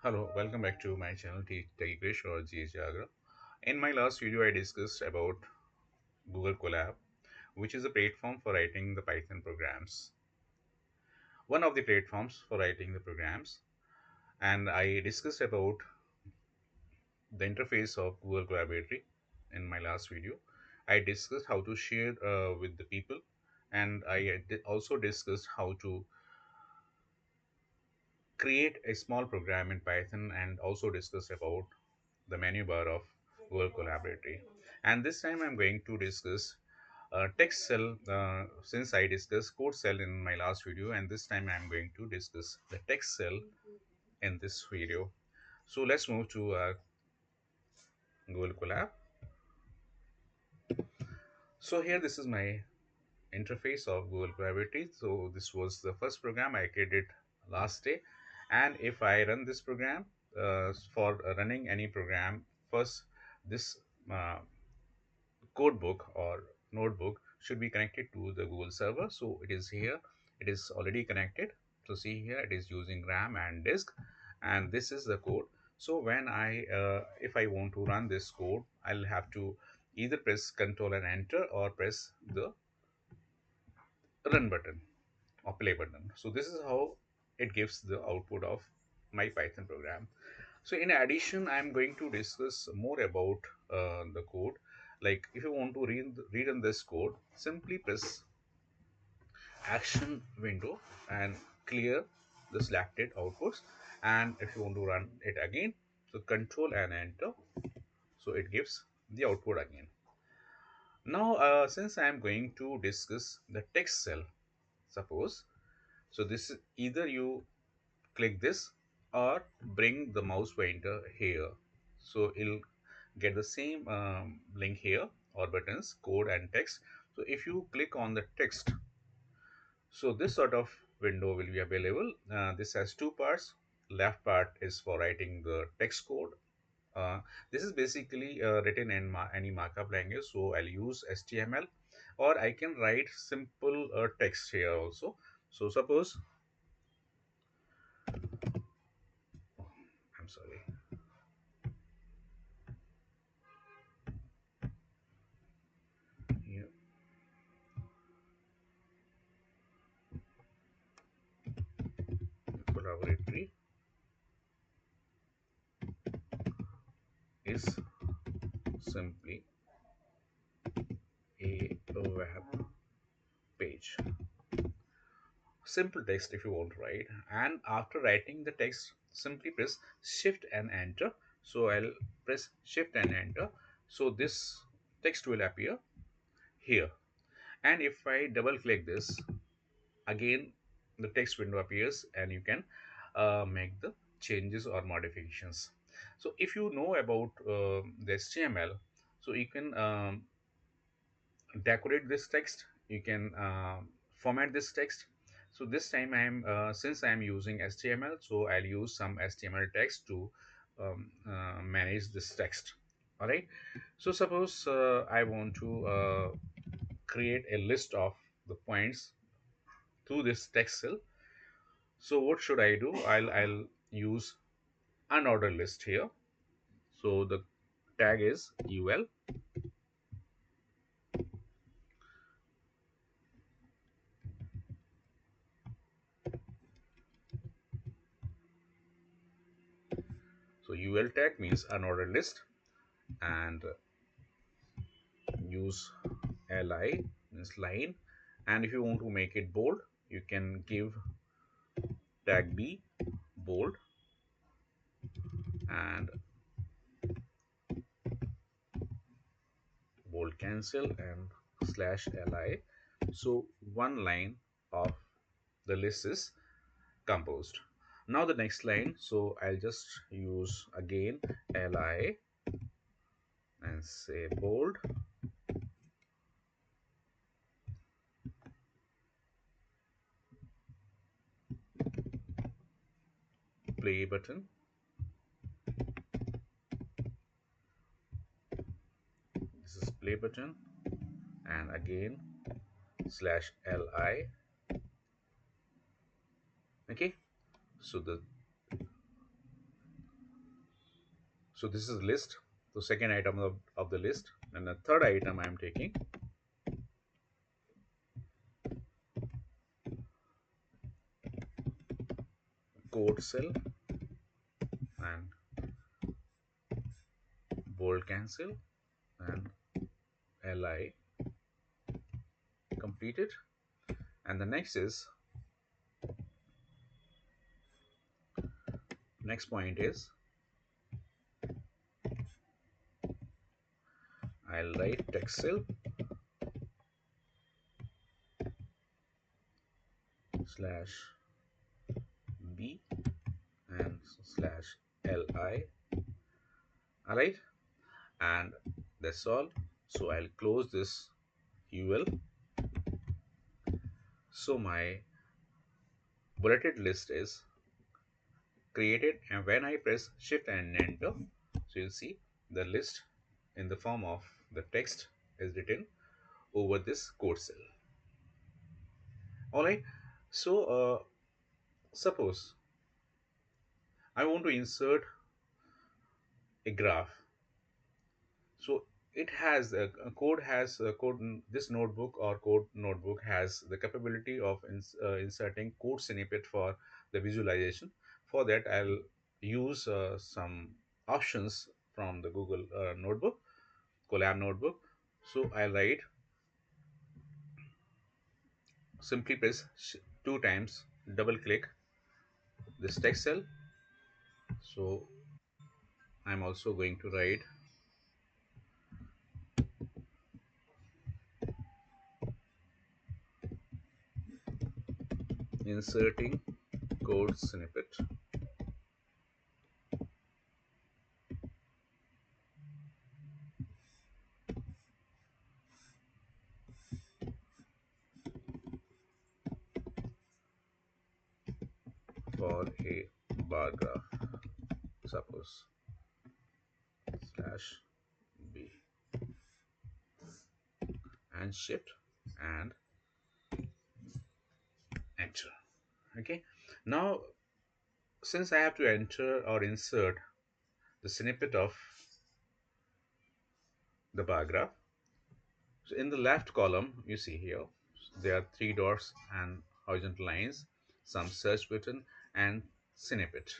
Hello, welcome back to my channel Techie Krish or GH Agra. In my last video, I discussed about Google Colab, which is a platform for writing the Python programs. One of the platforms for writing the programs, and I discussed about the interface of Google Collaboratory in my last video. I discussed how to share with the people, and I also discussed how to create a small program in Python, and also discuss about the menu bar of Google Collaboratory. And this time I'm going to discuss text cell, since I discussed code cell in my last video, and this time I'm going to discuss the text cell in this video. So let's move to Google Colab. So here this is my interface of Google Collaboratory. So this was the first program I created last day, and if I run this program, for running any program, first this uh, code book or notebook should be connected to the Google server. So it is here, it is already connected. So see here, it is using RAM and disk, and this is the code. So when if I want to run this code, I'll have to either press Control and Enter or press the run button or play button. So this is how it gives the output of my Python program. So in addition, I'm going to discuss more about the code. Like if you want to read in this code, simply press action window and clear the selected outputs. And if you want to run it again, so control and enter. So it gives the output again. Now, since I am going to discuss the text cell, suppose, so this is either you click this or bring the mouse pointer here, so it'll get the same link here or buttons, code and text. So if you click on the text, so this sort of window will be available. This has two parts. Left part is for writing the text code. This is basically written in any markup language, so I'll use HTML, or I can write simple text here also. So suppose, I'm sorry, here collaboratory is simply a web page. Simple text if you want to write, and after writing the text, simply press Shift and Enter. So I'll press Shift and Enter. So this text will appear here, and if I double click this, again the text window appears, and you can make the changes or modifications. So if you know about the HTML, so you can decorate this text, you can format this text. So this time I'm since I'm using HTML, so I'll use some HTML text to manage this text. All right, so suppose I want to create a list of the points to this text cell. So what should I do? I'll use unordered list here. So the tag is ul. So ul tag means unordered list, and use li means line. And if you want to make it bold, you can give tag b bold, and bold cancel and slash li. So one line of the list is composed. Now the next line, so I'll just use again li and say bold, play button. This is play button, and again slash li. Okay, so the So this is list, the second item of the list. And the third item I am taking code cell and bold cancel and li completed. And the next point is I'll write text cell slash b and slash li. All right, and that's all. So I'll close this ul. So my bulleted list is created, and when I press shift and enter, so you'll see the list in the form of the text is written over this code cell. All right, so suppose I want to insert a graph. So it has a code has a code. This notebook or code notebook has the capability of inserting code snippet for the visualization. For that, I'll use some options from the Google notebook, Colab notebook. So I'll write, simply press two times, double click this text cell. So I'm also going to write inserting code snippet for a bar graph, suppose slash b and shift and enter. Okay, now since I have to enter or insert the snippet of the bar graph, so in the left column you see here there are three dots and horizontal lines, some search button and snippet,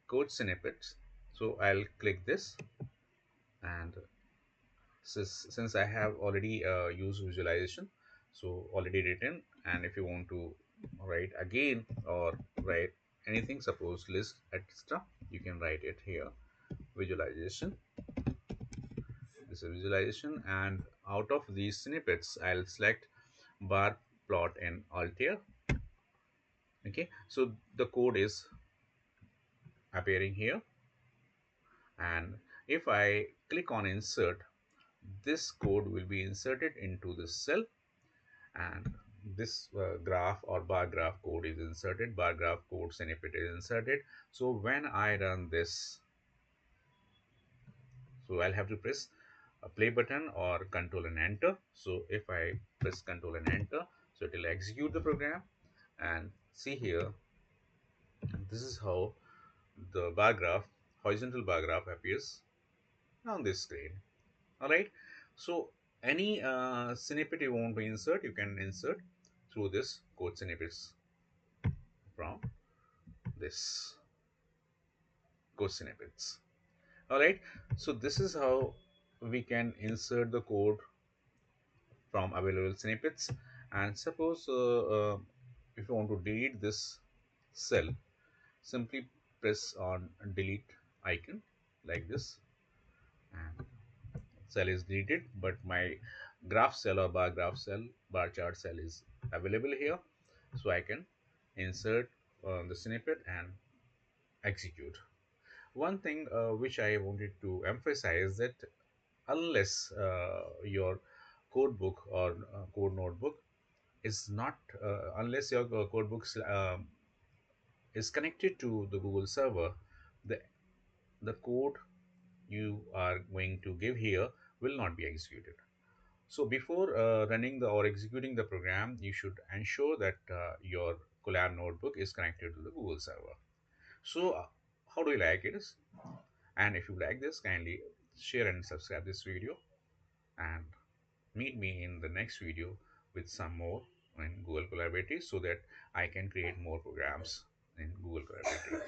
code snippets. So I'll click this, and since I have already used visualization, so already written, and if you want to write again or write anything, suppose list etc., you can write it here, visualization. This is visualization, and out of these snippets I'll select bar plot in Altair. Okay, so the code is appearing here, and if I click on insert, this code will be inserted into this cell, and this graph or bar graph code is inserted, bar graph code snippet is inserted. So when I run this, so I'll have to press a play button or control and enter. So if I press control and enter, so it will execute the program, and see here, this is how the bar graph, horizontal bar graph appears on this screen. All right, so any snippet you want to insert, you can insert through this code snippets from this code snippets. All right, so this is how we can insert the code from available snippets. And suppose if you want to delete this cell, simply press on delete icon like this, and cell is deleted, but my graph cell or bar graph cell, bar chart cell is available here, so I can insert the snippet and execute. One thing which I wanted to emphasize, that unless your code book or code notebook is not, unless your code book is connected to the Google server, the code you are going to give here will not be executed. So before running the or executing the program, you should ensure that your Colab notebook is connected to the Google server. So how do you like it? And if you like this, kindly share and subscribe this video, and meet me in the next video with some more in Google Collaborative, so that I can create more programs in Google Collaborative.